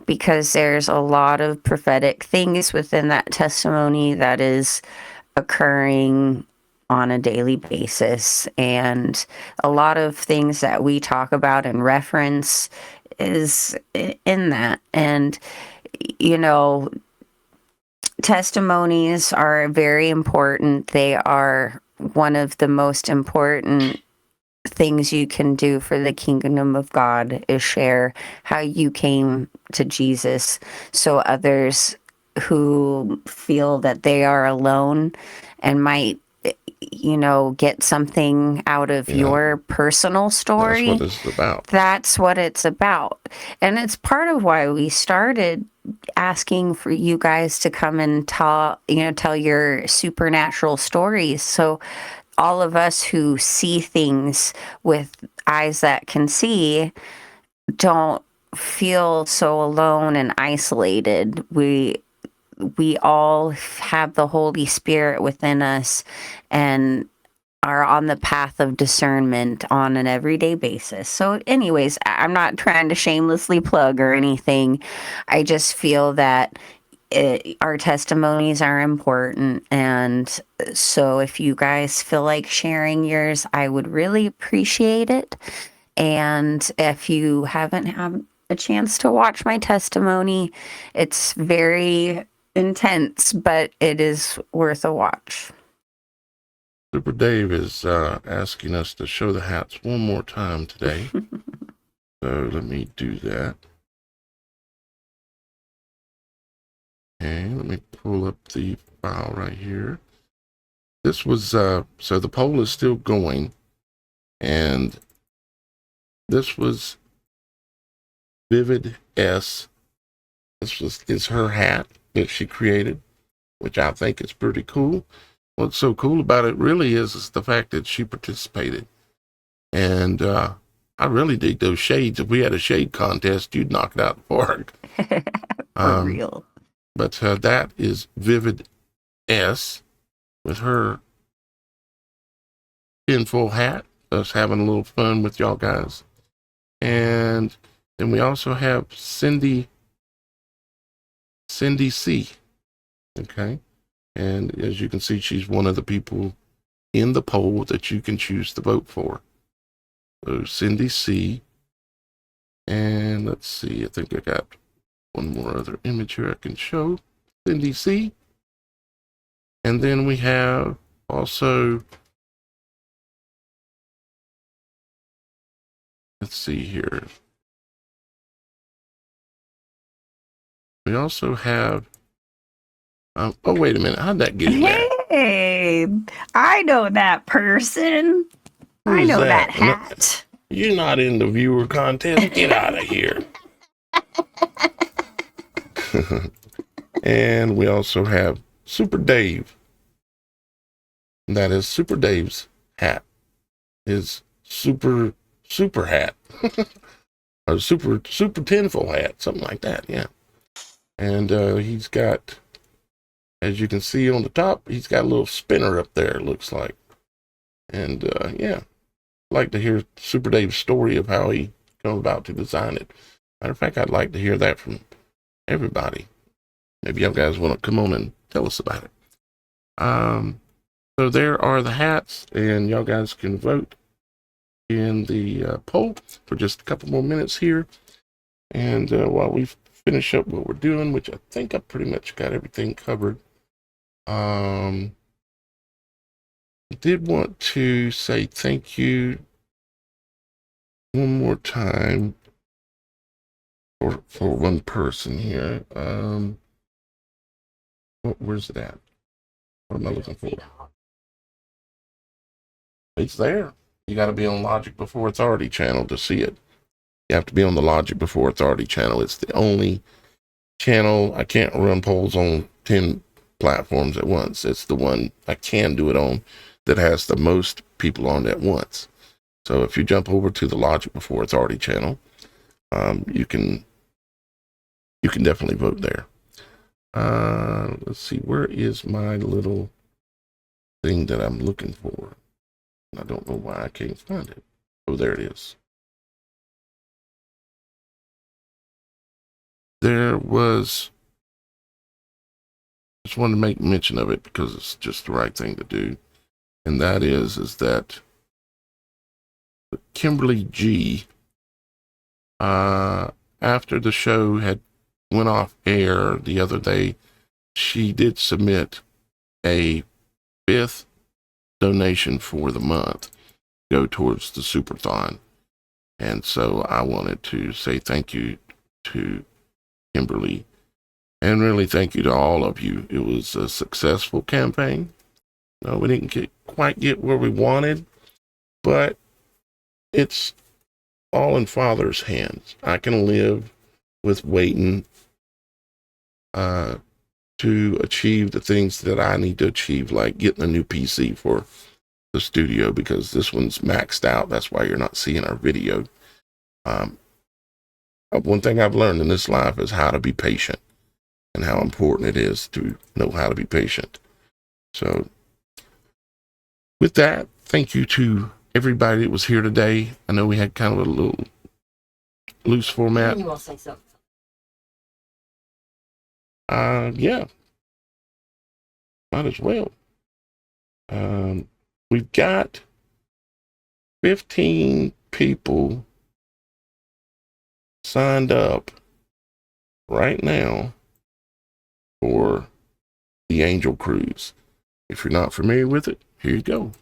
because there's a lot of prophetic things within that testimony that is occurring on a daily basis, and a lot of things that we talk about and reference is in that. And testimonies are very important. They are one of the most important things you can do for the kingdom of God, is share how you came to Jesus so others who feel that they are alone and might, get something out of Yeah, your personal that's what story. this is about. That's what it's about. And it's part of why we started asking for you guys to come and tell your supernatural stories. So all of us who see things with eyes that can see don't feel so alone and isolated. We all have the Holy Spirit within us and are on the path of discernment on an everyday basis. So, anyways, I'm not trying to shamelessly plug or anything. I just feel that our testimonies are important. And so, if you guys feel like sharing yours, I would really appreciate it. And if you haven't had a chance to watch my testimony, it's very intense, but it is worth a watch. Super Dave is asking us to show the hats one more time today. So let me do that. Okay, let me pull up the file right here. This was, so the poll is still going, and this was Vivid S. Is her hat that she created, which I think is pretty cool. What's so cool about it really is the fact that she participated. And I really dig those shades. If we had a shade contest, you'd knock it out of the park. For real. But that is Vivid S with her tinfoil hat. Us having a little fun with y'all guys. And then we also have Cindy C. Okay. And as you can see, she's one of the people in the poll that you can choose to vote for. So Cindy C. And let's see, I think I got one more other image here I can show. Cindy C. And then we have also, let's see here. We also have, oh, wait a minute. How'd that get in there? Hey, I know that person. I know that hat. You're not in the viewer contest. Get out of here. And we also have Super Dave. That is Super Dave's hat. His super hat. Or super tinfoil hat. Something like that, yeah. And he's got, as you can see on the top, he's got a little spinner up there, it looks like. And yeah, I'd like to hear Super Dave's story of how he came about to design it. Matter of fact, I'd like to hear that from everybody. Maybe you guys want to come on and tell us about it. So there are the hats, and y'all guys can vote in the poll for just a couple more minutes here. And while we finish up what we're doing, which I think I pretty much got everything covered, I did want to say thank you one more time for one person here. Where's it at? What am I looking for? It's there. You got to be on Logic Before Authority channel to see it. You have to be on the Logic Before Authority channel. It's the only channel I can't run polls on 10 platforms at once. It's the one I can do it on that has the most people on at once. So if you jump over to the Logic Before Authority channel, you can definitely vote there. Let's see, where is my little thing that I'm looking for? I don't know why I can't find it. Oh, there it is. There was, just wanted to make mention of it because it's just the right thing to do. And that is that Kimberly G, after the show had went off air the other day, she did submit a 5th donation for the month go towards the Superthon. And so I wanted to say thank you to Kimberly And really thank you to all of you. It was a successful campaign. No, we didn't quite get where we wanted, but it's all in Father's hands. I can live with waiting to achieve the things that I need to achieve, like getting a new PC for the studio, because this one's maxed out. That's why you're not seeing our video. One thing I've learned in this life is how to be patient, and how important it is to know how to be patient. So with that, thank you to everybody that was here today. I know we had kind of a little loose format. You want to say something? Yeah, might as well. We've got 15 people signed up right now for the Angel Cruise. If you're not familiar with it, here you go.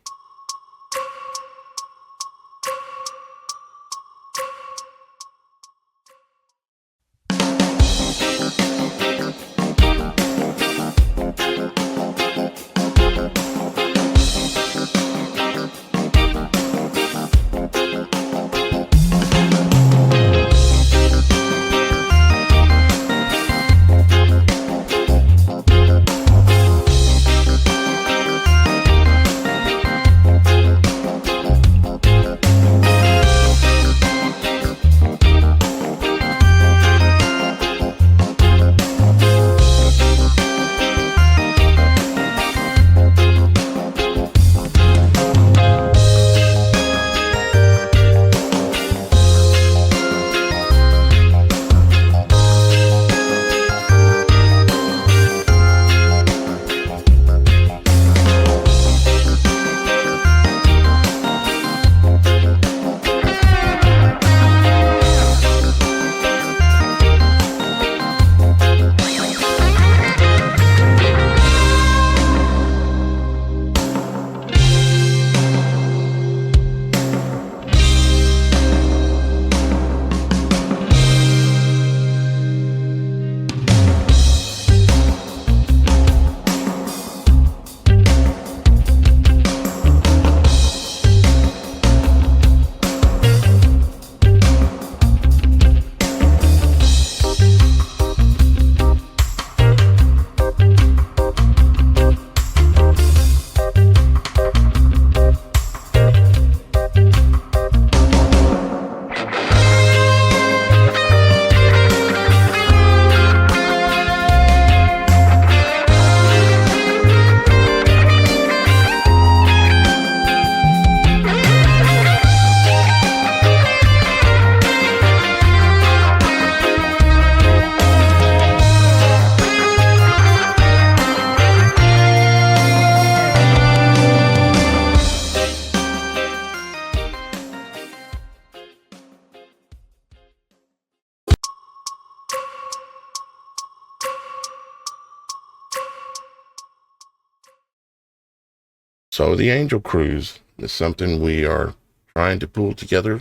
So the Angel Cruise is something we are trying to pull together.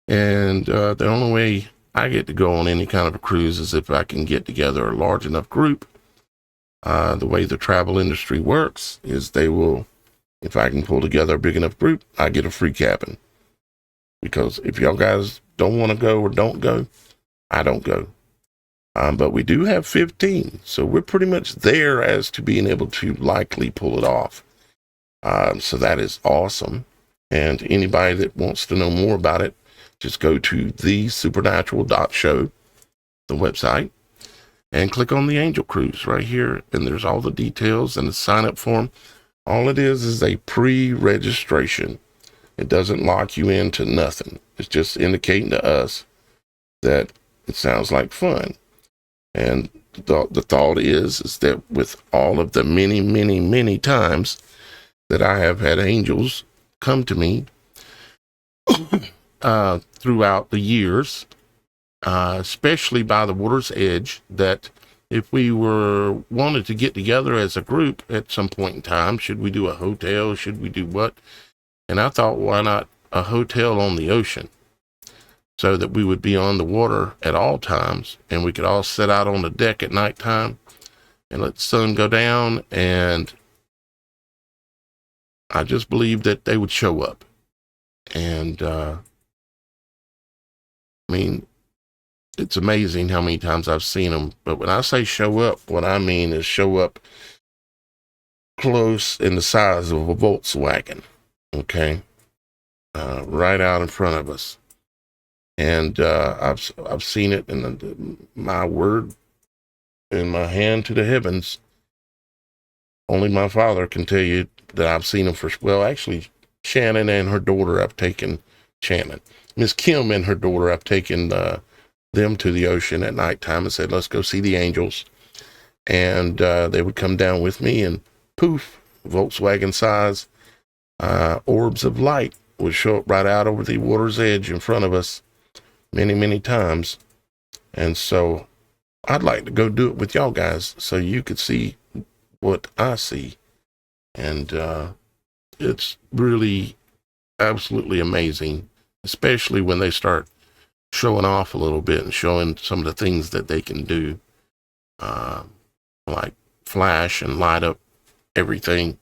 And the only way I get to go on any kind of a cruise is if I can get together a large enough group. The way the travel industry works is if I can pull together a big enough group, I get a free cabin. Because if y'all guys don't want to go or don't go, I don't go. But we do have 15, so we're pretty much there as to being able to likely pull it off. So that is awesome. And anybody that wants to know more about it, just go to TheSupernatural.Show, the website, and click on the Angel Cruise right here. And there's all the details and the sign up form. All it is a pre-registration. It doesn't lock you into nothing. It's just indicating to us that it sounds like fun. And the thought is that with all of the many, many, many times that I have had angels come to me throughout the years, especially by the water's edge, that if we wanted to get together as a group at some point in time, should we do a hotel? Should we do what? And I thought, why not a hotel on the ocean? so that we would be on the water at all times, and we could all sit out on the deck at nighttime and let the sun go down. And I just believed that they would show up. And I mean, it's amazing how many times I've seen them. But when I say show up, what I mean is show up close in the size of a Volkswagen, okay, right out in front of us. And I've seen it, and my word in my hand to the heavens, only my father can tell you that I've seen them actually, Shannon and her daughter, Miss Kim and her daughter, I've taken them to the ocean at nighttime and said, let's go see the angels. And they would come down with me, and poof, Volkswagen size orbs of light would show up right out over the water's edge in front of us many, many times. And so I'd like to go do it with y'all guys so you could see what I see. And it's really absolutely amazing, especially when they start showing off a little bit and showing some of the things that they can do, like flash and light up everything,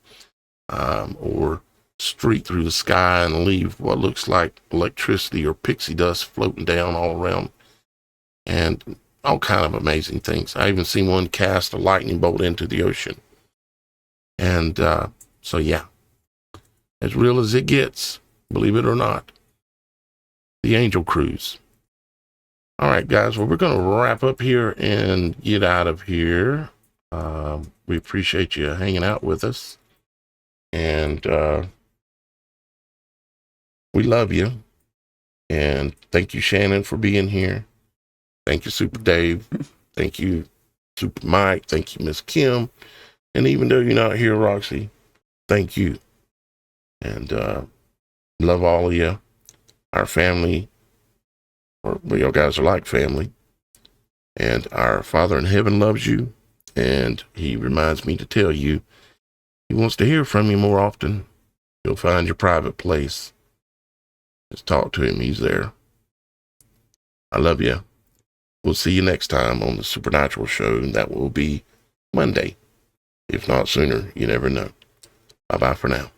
or streak through the sky and leave what looks like electricity or pixie dust floating down all around, and all kind of amazing things. I even seen one cast a lightning bolt into the ocean. And so yeah, as real as it gets, believe it or not, the Angel Cruise. All right, guys, well, we're going to wrap up here and get out of here. We appreciate you hanging out with us, and we love you. And thank you, Shannon, for being here. Thank you, Super Dave. Thank you, Super Mike. Thank you, Miss Kim. And even though you're not here, Roxy, thank you. And love all of you. Our family, or you guys are like family. And our Father in heaven loves you. And he reminds me to tell you, he wants to hear from you more often. You'll find your private place. Just talk to him. He's there. I love you. We'll see you next time on the Supernatural Show, and that will be Monday. If not sooner, you never know. Bye-bye for now.